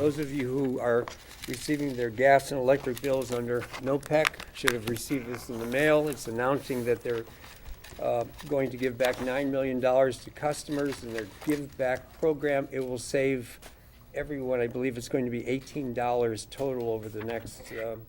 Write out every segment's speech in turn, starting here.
Those of you who are receiving their gas and electric bills under NOPEC should have received this in the mail. It's announcing that they're going to give back $9 million to customers in their Give Back program. It will save everyone, I believe it's going to be $18 total over the next 2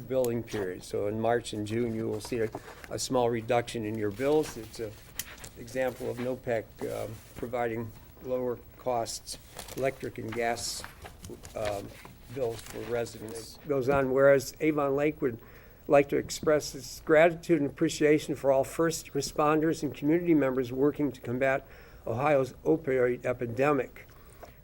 billing periods. So in March and June, you will see a small reduction in your bills. It's an example of NOPEC providing lower costs electric and gas bills for residents. It goes on, whereas Avon Lake would like to express its gratitude and appreciation for all first responders and community members working to combat Ohio's opioid epidemic.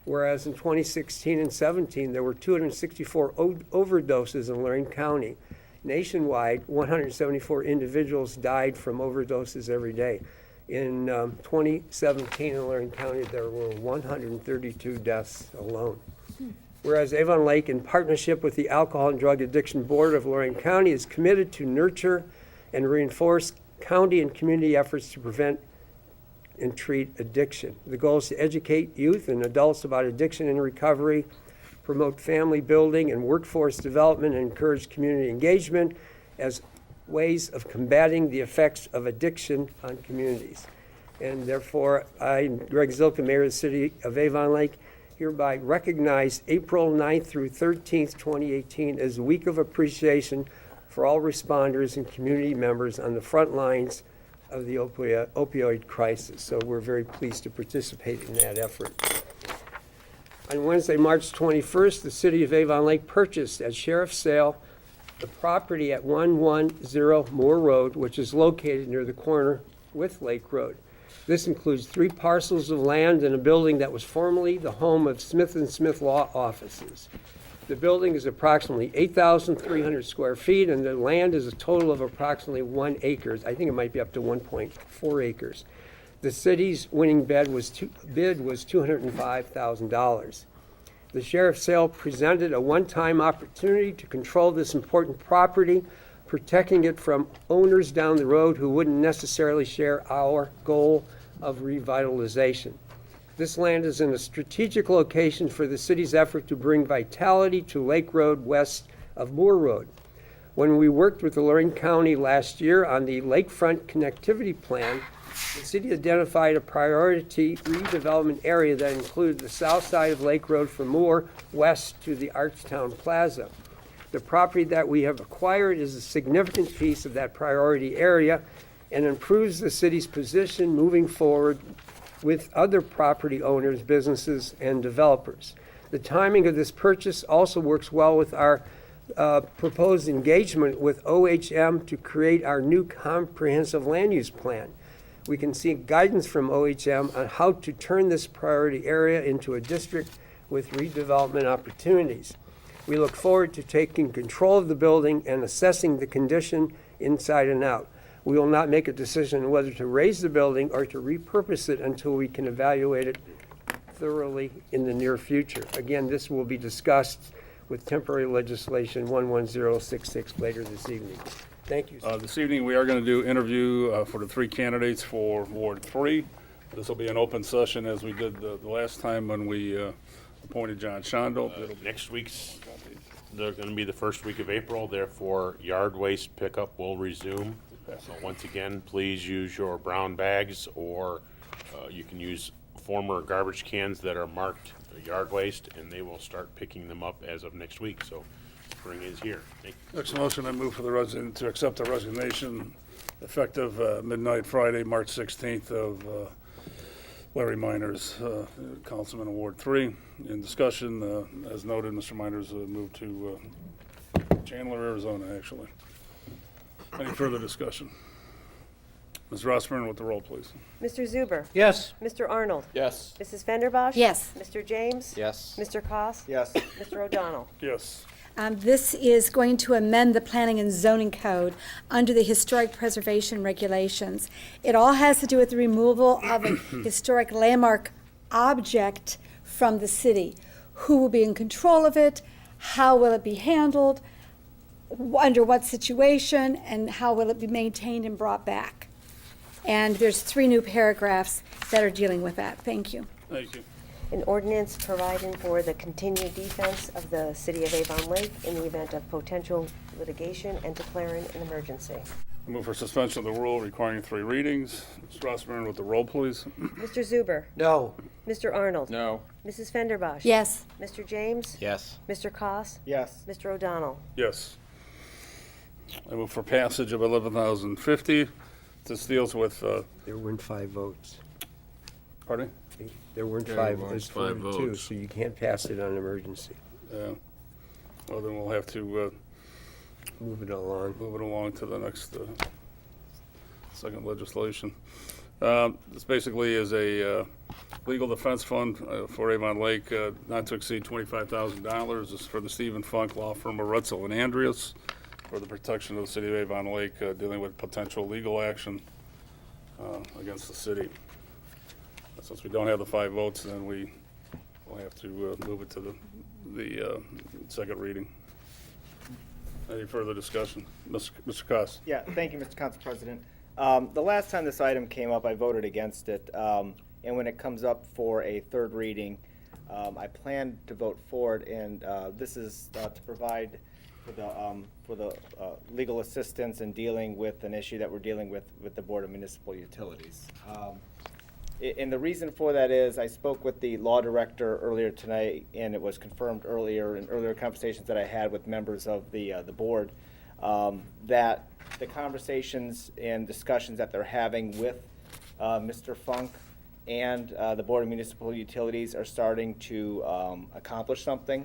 Whereas in 2016 and 17, there were 264 overdoses in Lorraine County. Nationwide, 174 individuals died from overdoses every day. In 2017 in Lorraine County, there were 132 deaths alone. Whereas Avon Lake, in partnership with the Alcohol and Drug Addiction Board of Lorraine County, is committed to nurture and reinforce county and community efforts to prevent and treat addiction. The goal is to educate youth and adults about addiction and recovery, promote family building and workforce development, and encourage community engagement as ways of combating the effects of addiction on communities. And therefore, I, Greg Zilka, Mayor of the City of Avon Lake, hereby recognize April 9th through 13th, 2018 as a week of appreciation for all responders and community members on the front lines of the opioid crisis. So we're very pleased to participate in that effort. On Wednesday, March 21st, the City of Avon Lake purchased at sheriff's sale the property at 110 Moore Road, which is located near the corner with Lake Road. This includes 3 parcels of land and a building that was formerly the home of Smith & Smith Law Offices. The building is approximately 8,300 square feet, and the land is a total of approximately 1 acre. I think it might be up to 1.4 acres. The city's winning bid was $205,000. The sheriff's sale presented a one-time opportunity to control this important property, protecting it from owners down the road who wouldn't necessarily share our goal of revitalization. This land is in a strategic location for the city's effort to bring vitality to Lake Road west of Moore Road. When we worked with the Lorraine County last year on the lakefront connectivity plan, the city identified a priority redevelopment area that included the south side of Lake Road from Moore west to the Archtown Plaza. The property that we have acquired is a significant piece of that priority area and improves the city's position moving forward with other property owners, businesses, and developers. The timing of this purchase also works well with our proposed engagement with OHM to create our new comprehensive land use plan. We can seek guidance from OHM on how to turn this priority area into a district with redevelopment opportunities. We look forward to taking control of the building and assessing the condition inside and out. We will not make a decision on whether to raise the building or to repurpose it until we can evaluate it thoroughly in the near future. Again, this will be discussed with temporary legislation 11066 later this evening. Thank you. This evening we are going to do interview for the 3 candidates for Ward 3. This will be an open session as we did the last time when we appointed John Shondel. Next week's, they're going to be the first week of April, therefore yard waste pickup will resume. So once again, please use your brown bags, or you can use former garbage cans that are marked yard waste, and they will start picking them up as of next week. So spring is here. Thank you. Next motion, I move for the resident to accept the resignation effective midnight Friday, March 16th of Larry Miners, Councilman of Ward 3. In discussion, as noted, Mr. Miners moved to Chandler, Arizona, actually. Any further discussion? Ms. Rossman with the roll, please. Mr. Zuber? Yes. Mr. Arnold? Yes. Mrs. Fenderbosh? Yes. Mr. James? Yes. Mr. Koss, Yes. Mr. O'Donnell? Yes. This is going to amend the Planning and Zoning Code under the Historic Preservation Regulations. It all has to do with the removal of a historic landmark object from the city. Who will be in control of it? How will it be handled? Under what situation? And how will it be maintained and brought back? And there's 3 new paragraphs that are dealing with that. Thank you. Thank you. An ordinance providing for the continued defense of the city of Avon Lake in the event of potential litigation and declaring an emergency. I move for suspension of the rule requiring 3 readings. Mr. Rossmarin with the roll, please. Mr. Zuber? No. Mr. Arnold? No. Mrs. Fenderbosh? Yes. Mr. James? Yes. Mr. Koss, Yes. Mr. O'Donnell? Yes. I move for passage of 11,050. This deals with, There weren't 5 votes. pardon? There weren't There 5, weren't there's 5 4 to 2, votes. so you can't pass it on emergency. Well, then we'll have to Move it along. move it along to the next second legislation. This basically is a legal defense fund for Avon Lake, not to exceed $25,000. This is for the Stephen Funk Law Firm of Rutzel and Andreas for the protection of the city of Avon Lake, dealing with potential legal action against the city. Since we don't have the 5 votes, then we will have to move it to the second reading. Any further discussion? Mr. Koss? Yeah, thank you, Mr. Council President. The last time this item came up, I voted against it, and when it comes up for a third reading, I plan to vote for it, and this is to provide for the legal assistance in dealing with an issue that we're dealing with the Board of Municipal Utilities. And the reason for that is I spoke with the law director earlier tonight, and it was confirmed earlier in earlier conversations that I had with members of the board, that the conversations and discussions that they're having with Mr. Funk and the Board of Municipal Utilities are starting to accomplish something.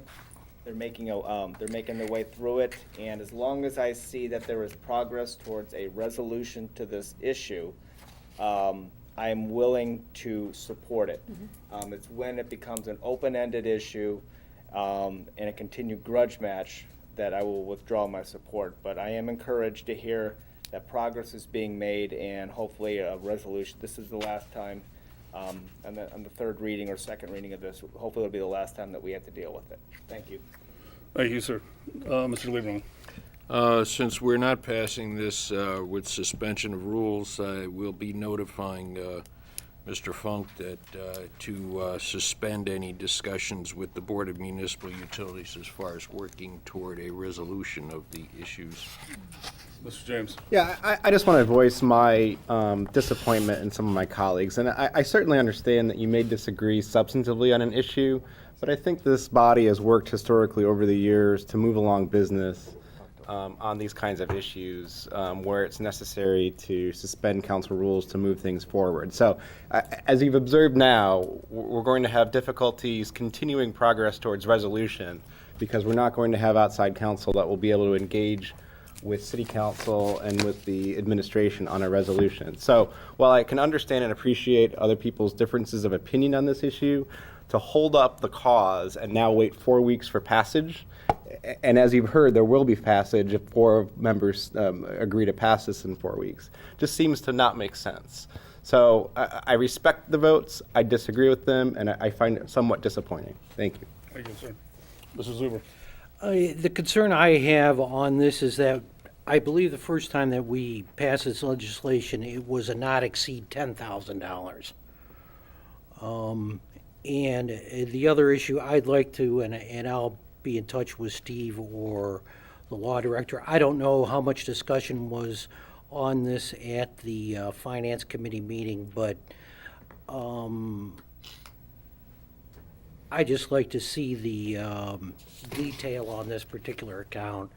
They're making their way through it, and as long as I see that there is progress towards a resolution to this issue, I am willing to support it. It's when it becomes an open-ended issue and a continued grudge match that I will withdraw my support. But I am encouraged to hear that progress is being made and hopefully a resolution. This is the last time, on the third reading or second reading of this, hopefully it'll be the last time that we have to deal with it. Thank you. Thank you, sir. Mr. Lieberman? Since we're not passing this with suspension of rules, I will be notifying Mr. Funk that to suspend any discussions with the Board of Municipal Utilities as far as working toward a resolution of the issues. Mr. James? Yeah, I just want to voice my disappointment in some of my colleagues. And I certainly understand that you may disagree substantively on an issue, but I think this body has worked historically over the years to move along business on these kinds of issues where it's necessary to suspend council rules to move things forward. So as you've observed now, we're going to have difficulties continuing progress towards resolution because we're not going to have outside counsel that will be able to engage with city council and with the administration on a resolution. So while I can understand and appreciate other people's differences of opinion on this issue, to hold up the cause and now wait 4 weeks for passage, and as you've heard, there will be passage if 4 members agree to pass this in 4 weeks, just seems to not make sense. So I respect the votes, I disagree with them, and I find it somewhat disappointing. Thank you. Thank you, sir. Mr. Zuber? The concern I have on this is that I believe the first time that we passed this legislation, it was a not exceed $10,000. And the other issue I'd like to, and I'll be in touch with Steve or the law director. I don't know how much discussion was on this at the Finance Committee meeting, but I just like to see the detail on this particular account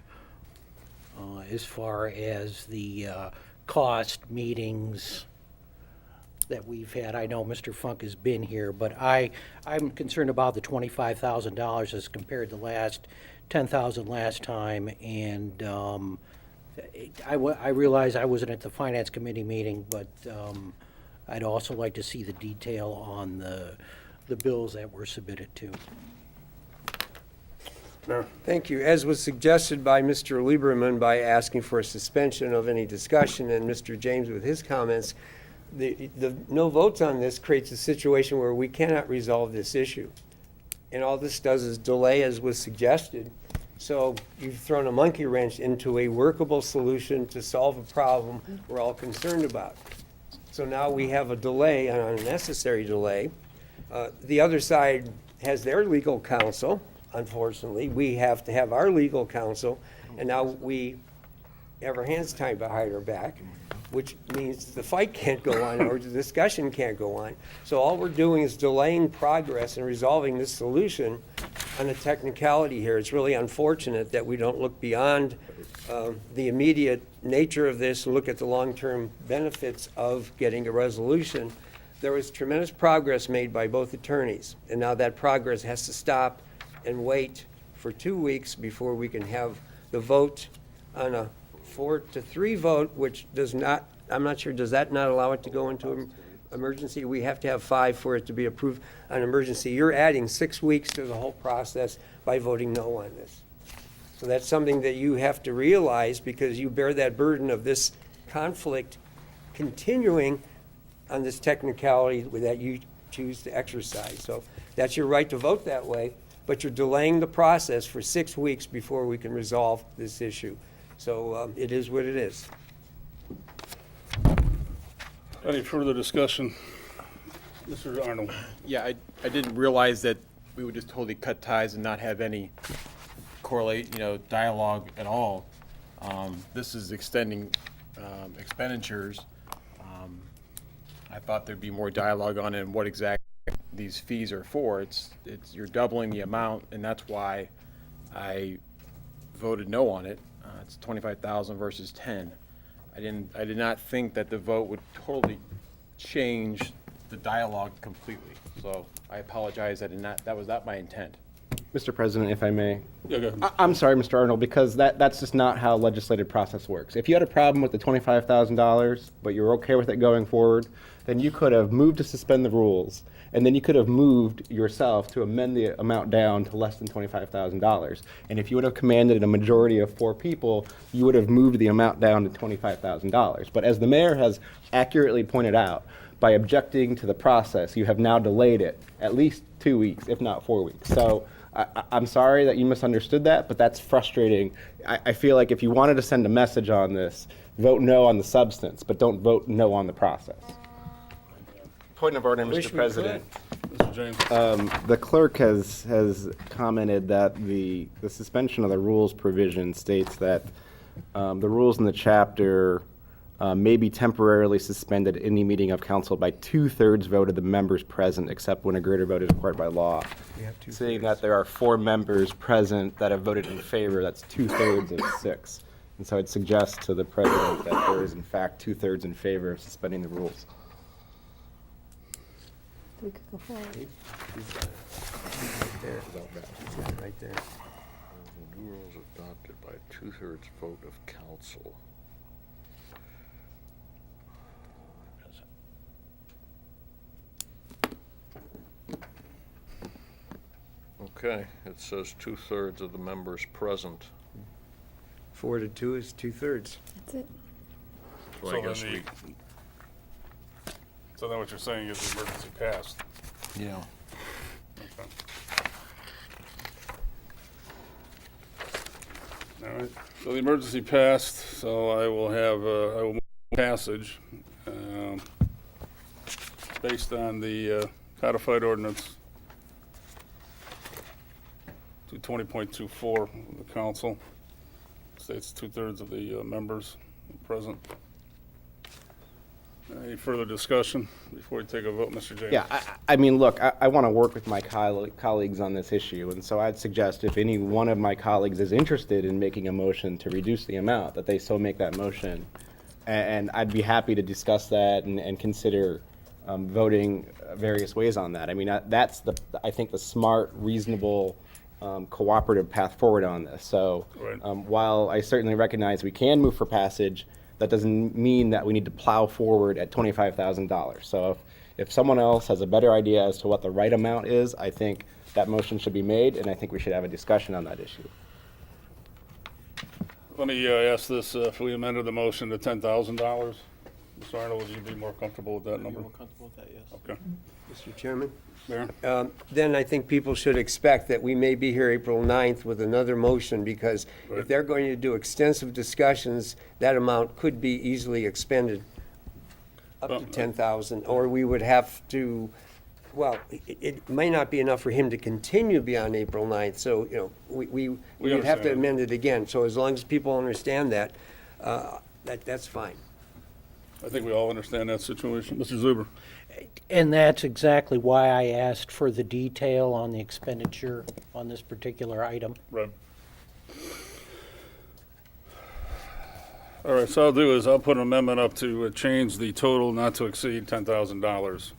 as far as the cost meetings that we've had. I know Mr. Funk has been here, but I'm concerned about the $25,000 as compared to $10,000 last time, and I realize I wasn't at the Finance Committee meeting, but I'd also like to see the detail on the bills that were submitted to. Thank you. As was suggested by Mr. Lieberman by asking for a suspension of any discussion, and Mr. James with his comments, the no votes on this creates a situation where we cannot resolve this issue. And all this does is delay, as was suggested. So you've thrown a monkey wrench into a workable solution to solve a problem we're all concerned about. So now we have a delay, an unnecessary delay, The other side has their legal counsel, unfortunately. We have to have our legal counsel, and now we have our hands tied behind our back, which means the fight can't go on or the discussion can't go on. So all we're doing is delaying progress and resolving this solution on a technicality here. It's really unfortunate that we don't look beyond the immediate nature of this and look at the long-term benefits of getting a resolution. There was tremendous progress made by both attorneys, and now that progress has to stop and wait for 2 weeks before we can have the vote on a 4-3 vote, which does not, I'm not sure, does that not allow it to go into emergency? We have to have 5 for it to be approved on emergency. You're adding 6 weeks to the whole process by voting no on this. So that's something that you have to realize, because you bear that burden of this conflict continuing on this technicality that you choose to exercise. So that's your right to vote that way, but you're delaying the process for 6 weeks before we can resolve this issue. So it is what it is. Any further discussion? Mr. Arnold? Yeah, I didn't realize that we would just totally cut ties and not have any dialogue at all. This is extending expenditures. I thought there'd be more dialogue on it and what exactly these fees are for. You're doubling the amount, and that's why I voted no on it. It's 25,000 versus 10. I did not think that the vote would totally change the dialogue completely. So I apologize. That was not my intent. Mr. President, if I may. Yeah, go ahead. I'm sorry, Mr. Arnold, because that's just not how legislative process works. If you had a problem with the $25,000, but you're okay with it going forward, then you could have moved to suspend the rules, and then you could have moved yourself to amend the amount down to less than $25,000. And if you would have commanded a majority of 4 people, you would have moved the amount down to $25,000. But as the mayor has accurately pointed out, by objecting to the process, you have now delayed it at least 2 weeks, if not 4 weeks. So I'm sorry that you misunderstood that, but that's frustrating. I feel like if you wanted to send a message on this, vote no on the substance, but don't vote no on the process. Point of order, Wish Mr. we President. Mr. James? The clerk has commented that the suspension of the rules provision states that the rules in the chapter may be temporarily suspended at any meeting of council by 2/3 vote of the members present, except when a greater vote is required by law. Saying that there are 4 members present that have voted in favor, that's 2/3 of 6. And so I'd suggest to the president that there is in fact 2/3 in favor of suspending the rules. We could go forward. He's got it. Right there. He's got it right there. New rules adopted by 2/3 vote of council. Okay, it says 2/3 of the members present. 4-2 is 2/3. That's it. So I So guess then So then what you're saying is the emergency passed. yeah. Okay. All right, so the emergency passed, so I will move passage, based on the codified ordinance 220.24 of the council. States 2/3 of the members present. Any further discussion before we take a vote, Mr. James? Yeah, I mean, look, I want to work with my colleagues on this issue, and so I'd suggest if any one of my colleagues is interested in making a motion to reduce the amount, that they so make that motion. And I'd be happy to discuss that and consider voting various ways on that. I mean, that's I think the smart, reasonable, cooperative path forward on this. So Right. while I certainly recognize we can move for passage, that doesn't mean that we need to plow forward at $25,000. So if someone else has a better idea as to what the right amount is, I think that motion should be made, and I think we should have a discussion on that issue. Let me ask this, if we amended the motion to $10,000, Mr. Arnold, would you be more comfortable with that number? More comfortable with that, yes. Okay. Mr. Chairman? Mayor? Then I think people should expect that we may be here April 9th with another motion, because Right. if they're going to do extensive discussions, that amount could be easily expended up to Well, 10,000, or we would have to well, it may not be enough for him to continue beyond April 9th, so, you know, we would have to understand. amend it again. So as long as people understand that, that's fine. I think we all understand that situation. Mr. Zuber? And that's exactly why I asked for the detail on the expenditure on this particular item. Right. All right, so I'll do is I'll put an amendment up to change the total not to exceed $10,000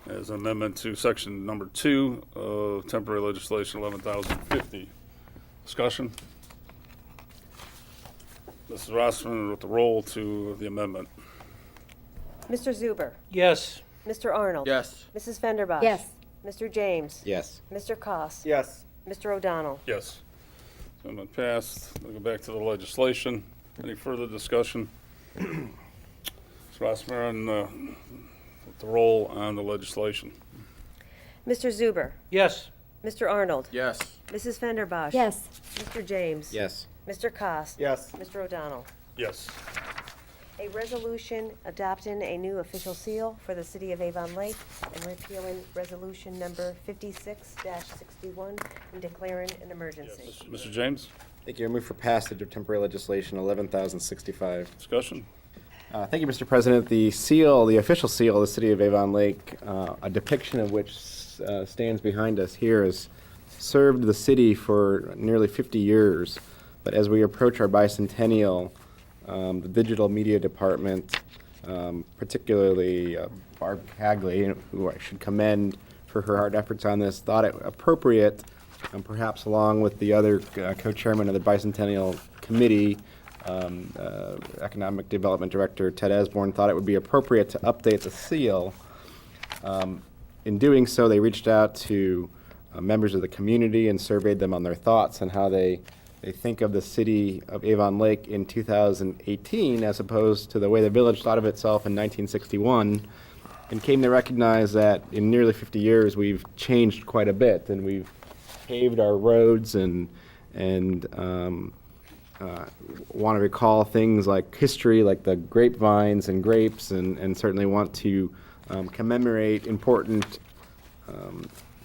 as an amendment to section number 2 of temporary legislation 11,050. Discussion? Mrs. Rossman with the roll to the amendment. Mr. Zuber? Yes. Mr. Arnold? Yes. Mrs. Fenderbosh? Yes. Mr. James? Yes. Mr. Koss, Yes. Mr. O'Donnell? Yes. Amendment passed. We'll go back to the legislation. Any further discussion? Mrs. Rossman on with the roll on the legislation. Mr. Zuber? Yes. Mr. Arnold? Yes. Mrs. Fenderbosh? Yes. Mr. James? Yes. Mr. Koss, Yes. Mr. O'Donnell? Yes. A resolution adopting a new official seal for the city of Avon Lake and repealing resolution number 56-61 and declaring an emergency. Mr. James, Thank you. I move for passage of temporary legislation 11,065. discussion? Thank you, Mr. President. The seal, the official seal of the city of Avon Lake, a depiction of which stands behind us here, has served the city for nearly 50 years. But as we approach our bicentennial, the digital media department, particularly Barb Cagley, who I should commend for her hard efforts on this, thought it appropriate, perhaps along with the other co-chairman of the bicentennial committee, Economic Development Director Ted Esborn, thought it would be appropriate to update the seal. In doing so, they reached out to members of the community and surveyed them on their thoughts on how they think of the city of Avon Lake in 2018 as opposed to the way the village thought of itself in 1961, and came to recognize that in nearly 50 years we've changed quite a bit, and we've paved our roads and want to recall things like history, like the grapevines and grapes, and certainly want to commemorate important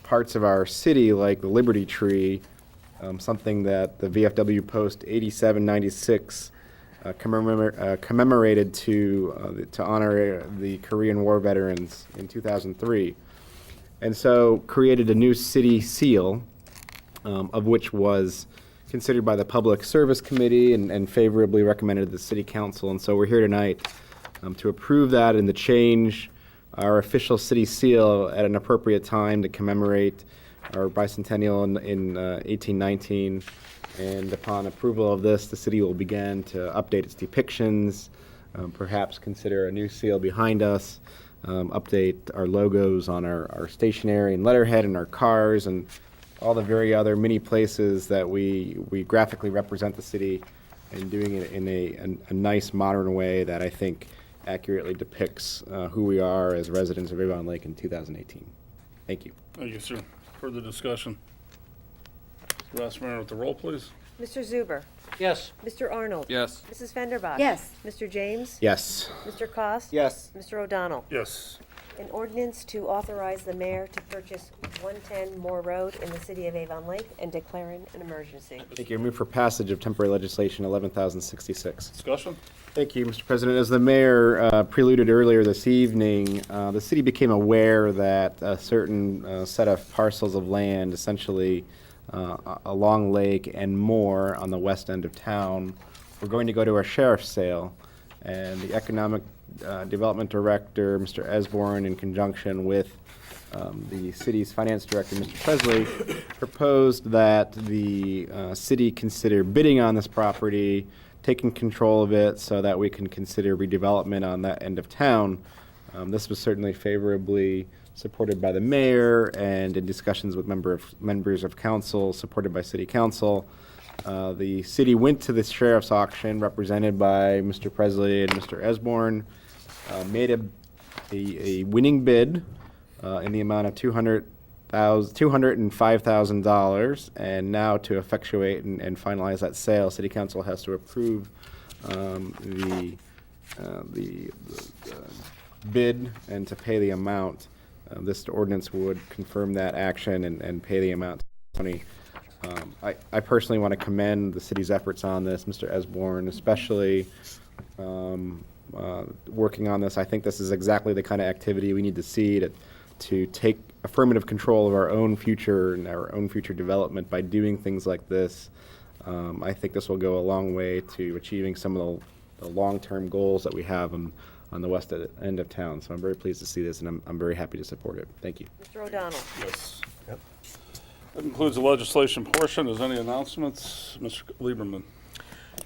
parts of our city like the Liberty Tree, something that the VFW Post 8796 commemorated to honor the Korean War veterans in 2003. And so created a new city seal, of which was considered by the Public Service Committee and favorably recommended to the City Council. And so we're here tonight to approve that and to change our official city seal at an appropriate time to commemorate our bicentennial in 1819. And upon approval of this, the city will begin to update its depictions, perhaps consider a new seal behind us, update our logos on our stationery and letterhead and our cars, and all the very other many places that we graphically represent the city, and doing it in a nice modern way that I think accurately depicts who we are as residents of Avon Lake in 2018. Thank you. Thank you, sir. Further discussion? Mr. Rossmarin with the roll, please. Mr. Zuber? Yes. Mr. Arnold? Yes. Mrs. Fenderbosh? Yes. Mr. James? Yes. Mr. Koss, Yes. Mr. O'Donnell? Yes. An ordinance to authorize the mayor to purchase 110 Moore Road in the city of Avon Lake and declaring an emergency. Thank you. I move for passage of temporary legislation 11,066. Discussion? Thank you, Mr. President. As the mayor preluded earlier this evening, the city became aware that a certain set of parcels of land, essentially along Lake and more on the west end of town, were going to go to a sheriff's sale. And the Economic Development Director, Mr. Esborn, in conjunction with the city's finance director, Mr. Presley, proposed that the city consider bidding on this property, taking control of it so that we can consider redevelopment on that end of town. This was certainly favorably supported by the mayor and in discussions with members of council, supported by city council. The city went to the sheriff's auction represented by Mr. Presley and Mr. Esborn, made a winning bid in the amount of $205,000, and now to effectuate and finalize that sale, City Council has to approve the bid and to pay the amount. This ordinance would confirm that action and pay the amount of money. I personally want to commend the city's efforts on this, Mr. Esborn, especially working on this. I think this is exactly the kind of activity we need to see to take affirmative control of our own future and our own future development by doing things like this. I think this will go a long way to achieving some of the long-term goals that we have on the west end of town. So I'm very pleased to see this, and I'm very happy to support it. Thank you. Mr. O'Donnell. Yes. That concludes the legislation portion. Is there any announcements? Mr. Lieberman.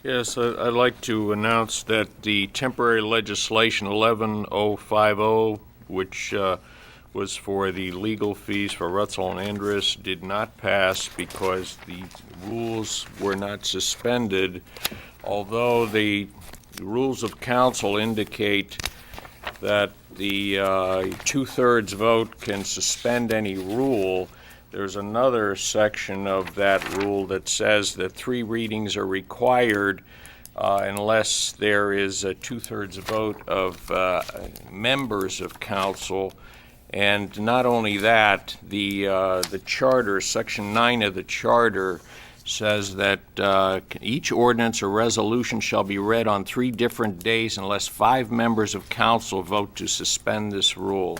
Yes, I'd like to announce that the temporary legislation 11050, which was for the legal fees for Rutzel and Andrus, did not pass because the rules were not suspended, although the rules of council indicate that the 2/3 vote can suspend any rule. There's another section of that rule that says that 3 readings are required unless there is a 2/3 vote of members of council. And not only that, the charter, section 9 of the charter, says that each ordinance or resolution shall be read on 3 different days unless 5 members of council vote to suspend this rule.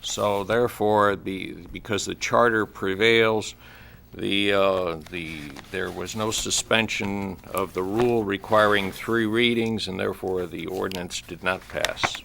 So therefore, because the charter prevails, there was no suspension of the rule requiring 3 readings, and therefore the ordinance did not pass.